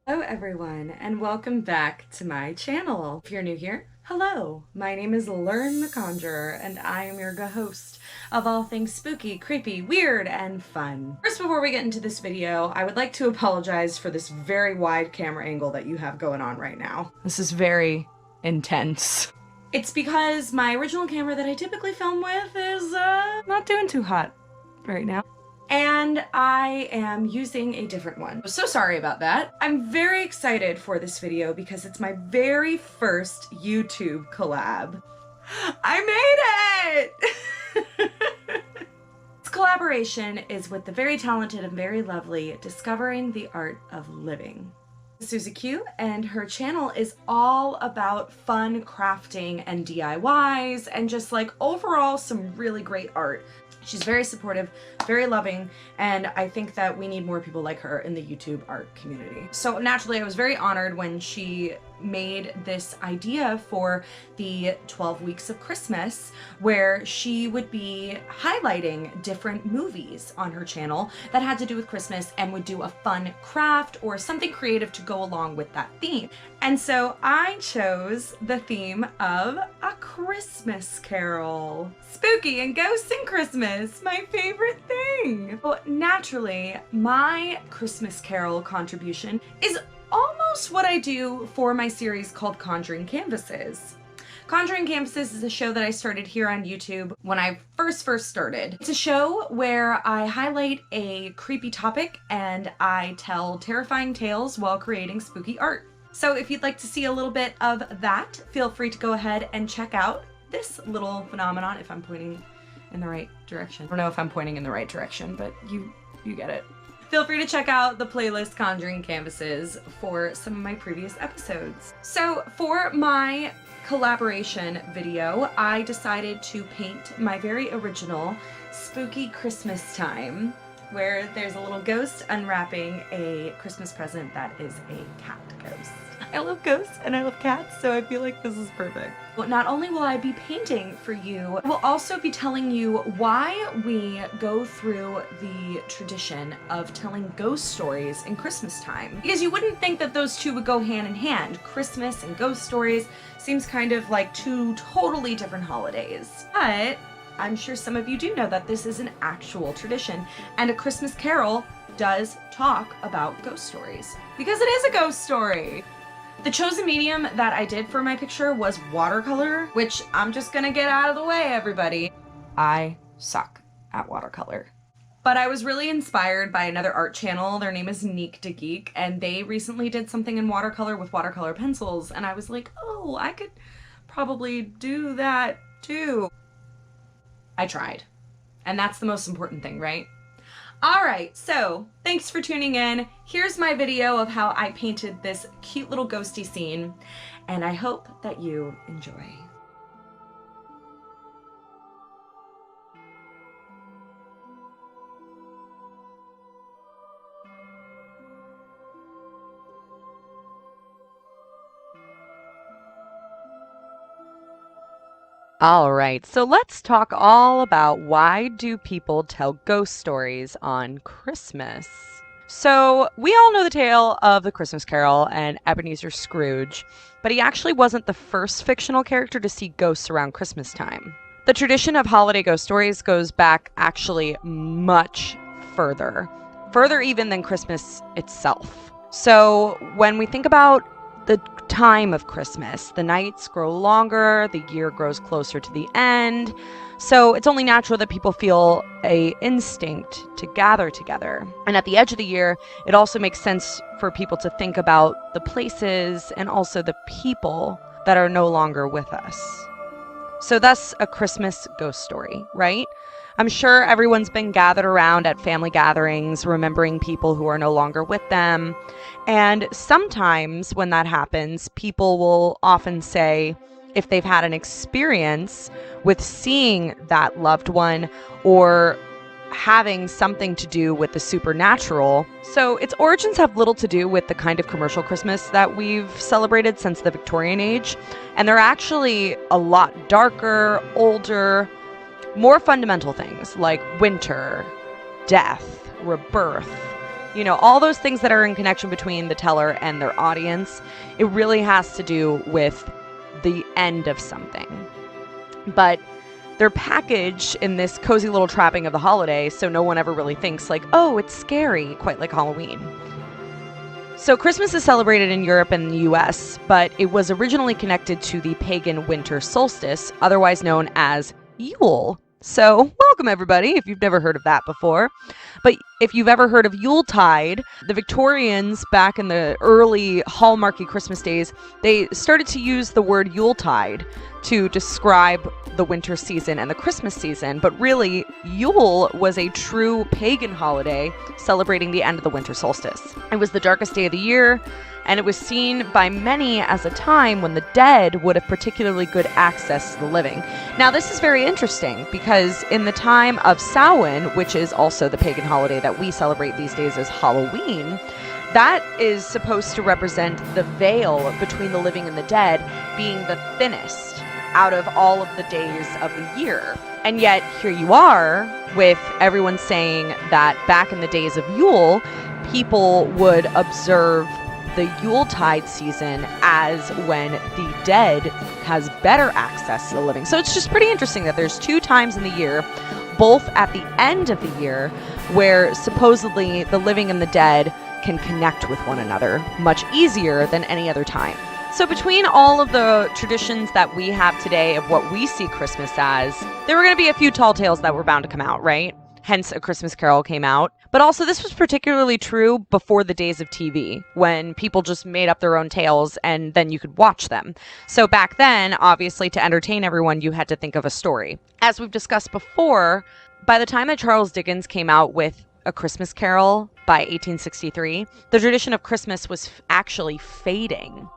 Hello everyone, and welcome back to my channel. If you're new here, hello! My name is Lern the Conjurer, and I am your host of all things spooky, creepy, weird, and fun. First, before we get into this video, I would like to apologize for this very wide camera angle that you have going on right now. This is very intense. It's because my original camera that I typically film with is not doing too hot right now. And I am using a different one. So sorry about that. I'm very excited for this video because it's my very first YouTube collab. I made it! This collaboration is with the very talented and very lovely Discovering the Art of Living. Suzie Q, and her channel is all about fun crafting and DIYs and just like overall some really great art. She's very supportive, very loving, and I think that we need more people like her in the YouTube art community. So naturally, I was very honored when she made this idea for the 12 weeks of Christmas, where she would be highlighting different movies on her channel that had to do with Christmas and would do a fun craft or something creative to go along with that theme. And so I chose the theme of A Christmas Carol. Spooky and ghosts and Christmas, my favorite thing. Well, naturally, my Christmas Carol contribution is almost what I do for my series called Conjuring Canvases. Conjuring Canvases is a show that I started here on YouTube when I first started. It's a show where I highlight a creepy topic and I tell terrifying tales while creating spooky art. So if you'd like to see a little bit of that, feel free to go ahead and check out this little phenomenon, if I'm pointing in the right direction. I don't know if I'm pointing in the right direction, but you get it. Feel free to check out the playlist Conjuring Canvases for some of my previous episodes. So for my collaboration video, I decided to paint my very original spooky Christmas time, where there's a little ghost unwrapping a Christmas present that is a cat ghost. I love ghosts and I love cats, so I feel like this is perfect. Well, not only will I be painting for you, I will also be telling you why we go through the tradition of telling ghost stories in Christmas time. Because you wouldn't think that those two would go hand in hand. Christmas and ghost stories seems kind of like two totally different holidays. But I'm sure some of you do know that this is an actual tradition, and A Christmas Carol does talk about ghost stories. Because it is a ghost story! The chosen medium that I did for my picture was watercolor, which I'm just gonna get out of the way, everybody. I suck at watercolor. But I was really inspired by another art channel. Their name is Neek Da Geek, and they recently did something in watercolor with watercolor pencils, and I was like, oh, I could probably do that too. I tried. And that's the most important thing, right? Alright, so thanks for tuning in. Here's my video of how I painted this cute little ghosty scene, and I hope that you enjoy. All right, so let's talk all about why do people tell ghost stories on Christmas? So we all know the tale of the Christmas Carol and Ebenezer Scrooge, but he actually wasn't the first fictional character to see ghosts around Christmas time. The tradition of holiday ghost stories goes back actually much further even than Christmas itself. So when we think about the time of Christmas, the nights grow longer, the year grows closer to the end, so it's only natural that people feel an instinct to gather together. And at the edge of the year, it also makes sense for people to think about the places and also the people that are no longer with us. So thus a Christmas ghost story, right? I'm sure everyone's been gathered around at family gatherings, remembering people who are no longer with them. And sometimes when that happens, people will often say, if they've had an experience with seeing that loved one or having something to do with the supernatural. So its origins have little to do with the kind of commercial Christmas that we've celebrated since the Victorian age. And they're actually a lot darker, older, more fundamental things like winter, death, rebirth, You know, all those things that are in connection between the teller and their audience, it really has to do with the end of something. But they're packaged in this cozy little trapping of the holiday, so no one ever really thinks like, oh, it's scary, quite like Halloween. So Christmas is celebrated in Europe and the US, but it was originally connected to the pagan winter solstice, otherwise known as Yule. So welcome everybody, if you've never heard of that before. But if you've ever heard of Yuletide, the Victorians back in the early hallmarky Christmas days, they started to use the word Yuletide to describe the winter season and the Christmas season. But really, Yule was a true pagan holiday celebrating the end of the winter solstice. It was the darkest day of the year, and it was seen by many as a time when the dead would have particularly good access to the living. Now, this is very interesting because in the time of Samhain, which is also the pagan holiday that we celebrate these days as Halloween, that is supposed to represent the veil between the living and the dead being the thinnest out of all of the days of the year. And yet here you are with everyone saying that back in the days of Yule, people would observe the Yuletide season as when the dead has better access to the living. So it's just pretty interesting that there's two times in the year, both at the end of the year, where supposedly the living and the dead can connect with one another much easier than any other time. So between all of the traditions that we have today of what we see Christmas as, there were going to be a few tall tales that were bound to come out, right? Hence, A Christmas Carol came out. But also, this was particularly true before the days of TV, when people just made up their own tales and then you could watch them. So back then, obviously, to entertain everyone, you had to think of a story. As we've discussed before, by the time that Charles Dickens came out with A Christmas Carol by 1863, the tradition of Christmas was actually fading.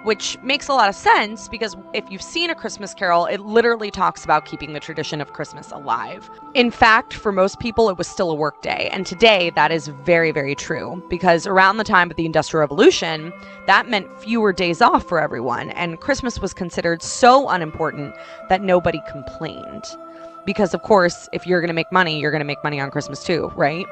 Which makes a lot of sense because if you've seen A Christmas Carol, it literally talks about keeping the tradition of Christmas alive. In fact, for most people, it was still a work day. And today, that is very, very true because around the time of the Industrial Revolution, that meant fewer days off for everyone. And Christmas was considered so unimportant that nobody complained. Because, of course, if you're going to make money, you're going to make money on Christmas too, right?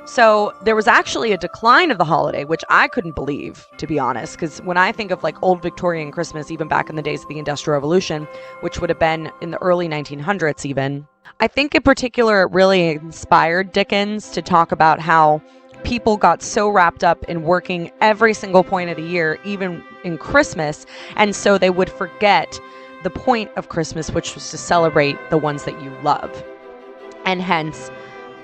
So there was actually a decline of the holiday, which I couldn't believe, to be honest, because when I think of like old Victorian Christmas, even back in the days of the Industrial Revolution, which would have been in the early 1900s even, I think in particular it really inspired Dickens to talk about how people got so wrapped up in working every single point of the year, even in Christmas, and so they would forget the point of Christmas, which was to celebrate the ones that you love. And hence,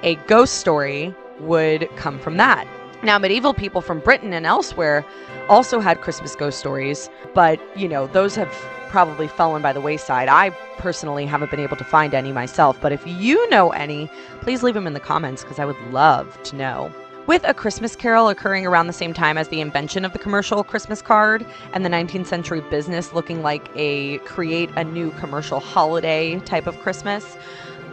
a ghost story would come from that. Now, medieval people from Britain and elsewhere also had Christmas ghost stories, but, you know, those have probably fallen by the wayside. I personally haven't been able to find any myself, but if you know any, please leave them in the comments because I would love to know. With A Christmas Carol occurring around the same time as the invention of the commercial Christmas card and the 19th century business looking like create a new commercial holiday type of Christmas,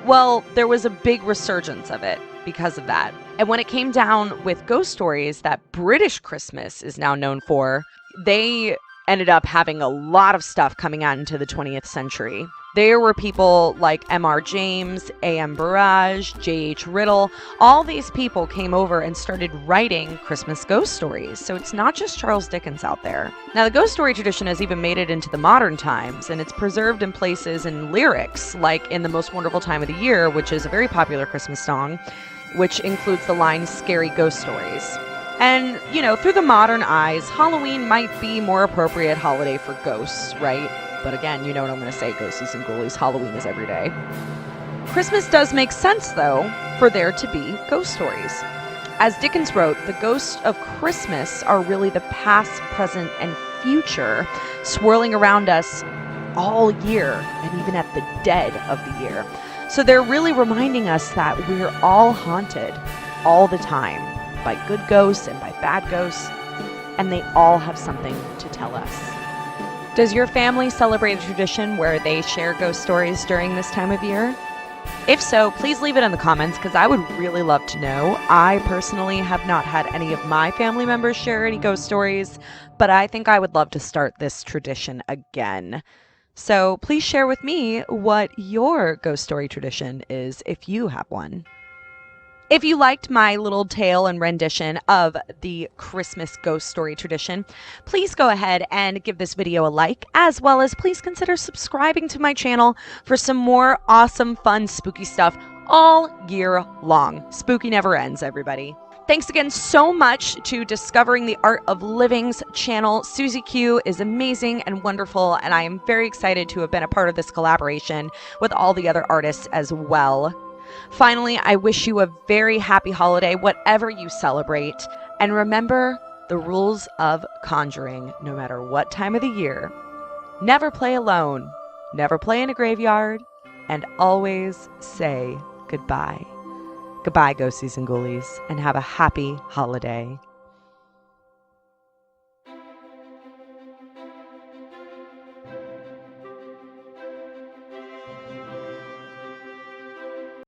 well, there was a big resurgence of it because of that. And when it came down with ghost stories that British Christmas is now known for, they ended up having a lot of stuff coming out into the 20th century. There were people like M.R. James, A.M. Barrage, J.H. Riddle. All these people came over and started writing Christmas ghost stories. So it's not just Charles Dickens out there. Now, the ghost story tradition has even made it into the modern times, and it's preserved in places in lyrics, like in The Most Wonderful Time of the Year, which is a very popular Christmas song, which includes the line "Scary Ghost Stories." And, you know, through the modern eyes, Halloween might be more appropriate holiday for ghosts, right? But again, you know what I'm going to say, Ghosties and Ghoulies, Halloween is every day. Christmas does make sense, though, for there to be ghost stories. As Dickens wrote, the ghosts of Christmas are really the past, present, and future, swirling around us all year, and even at the dead of the year. So they're really reminding us that we're all haunted all the time by good ghosts and by bad ghosts, and they all have something to tell us. Does your family celebrate a tradition where they share ghost stories during this time of year? If so, please leave it in the comments because I would really love to know. I personally have not had any of my family members share any ghost stories, but I think I would love to start this tradition again. So please share with me what your ghost story tradition is if you have one. If you liked my little tale and rendition of the Christmas ghost story tradition, please go ahead and give this video a like, as well as please consider subscribing to my channel for some more awesome, fun, spooky stuff all year long. Spooky never ends, everybody. Thanks again so much to Disovering the Art of Living's channel. Suzie Q is amazing and wonderful, and I am very excited to have been a part of this collaboration with all the other artists as well. Finally, I wish you a very happy holiday, whatever you celebrate. And remember the rules of conjuring, no matter what time of the year. Never play alone, never play in a graveyard, and always say goodbye. Goodbye, ghosties and ghoulies, and have a happy holiday.